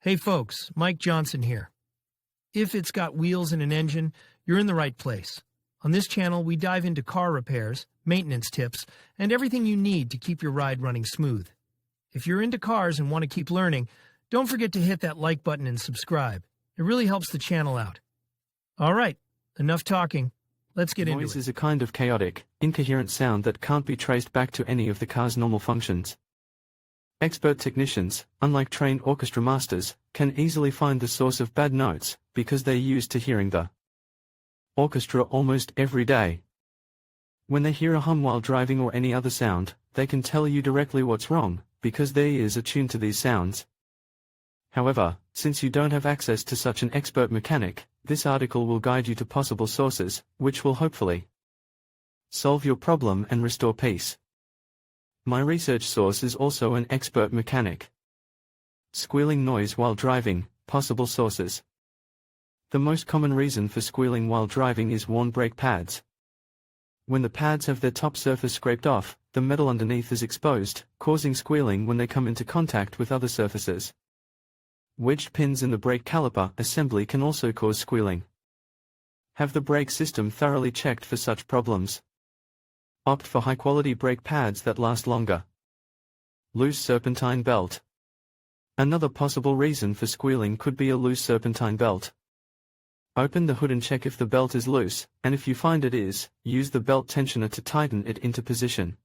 Hey folks, Mike Johnson here. If it's got wheels and an engine, you're in the right place. On this channel, we dive into car repairs, maintenance tips, and everything you need to keep your ride running smooth. If you're into cars and want to keep learning, don't forget to hit that like button and subscribe. It really helps the channel out. All right, enough talking. Let's get into it. Noise is a kind of chaotic, incoherent sound that can't be traced back to any of the car's normal functions. Expert technicians, unlike trained orchestra masters, can easily find the source of bad notes because they're used to hearing the orchestra almost every day. When they hear a hum while driving or any other sound, they can tell you directly what's wrong because their ears are tuned to these sounds. However, since you don't have access to such an expert mechanic, this article will guide you to possible sources, which will hopefully solve your problem and restore peace. My research source is also an expert mechanic. Squealing noise while driving, possible sources. The most common reason for squealing while driving is worn brake pads. When the pads have their top surface scraped off, the metal underneath is exposed, causing squealing when they come into contact with other surfaces. Wedged pins in the brake caliper assembly can also cause squealing. Have the brake system thoroughly checked for such problems. Opt for high-quality brake pads that last longer. Loose serpentine belt. Another possible reason for squealing could be a loose serpentine belt. Open the hood and check if the belt is loose, and if you find it is, use the belt tensioner to tighten it into position.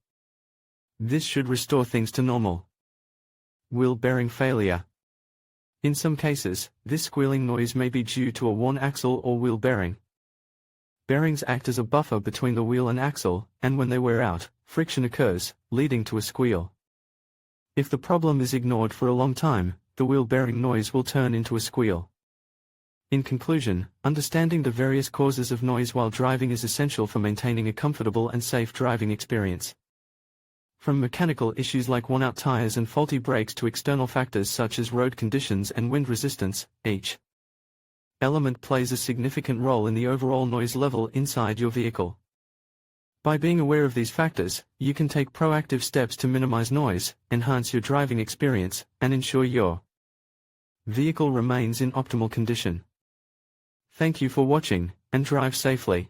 This should restore things to normal. Wheel bearing failure. In some cases, this squealing noise may be due to a worn axle or wheel bearing. Bearings act as a buffer between the wheel and axle, and when they wear out, friction occurs, leading to a squeal. If the problem is ignored for a long time, the wheel bearing noise will turn into a squeal. In conclusion, understanding the various causes of noise while driving is essential for maintaining a comfortable and safe driving experience. From mechanical issues like worn-out tires and faulty brakes to external factors such as road conditions and wind resistance, each element plays a significant role in the overall noise level inside your vehicle. By being aware of these factors, you can take proactive steps to minimize noise, enhance your driving experience, and ensure your vehicle remains in optimal condition. Thank you for watching, and drive safely.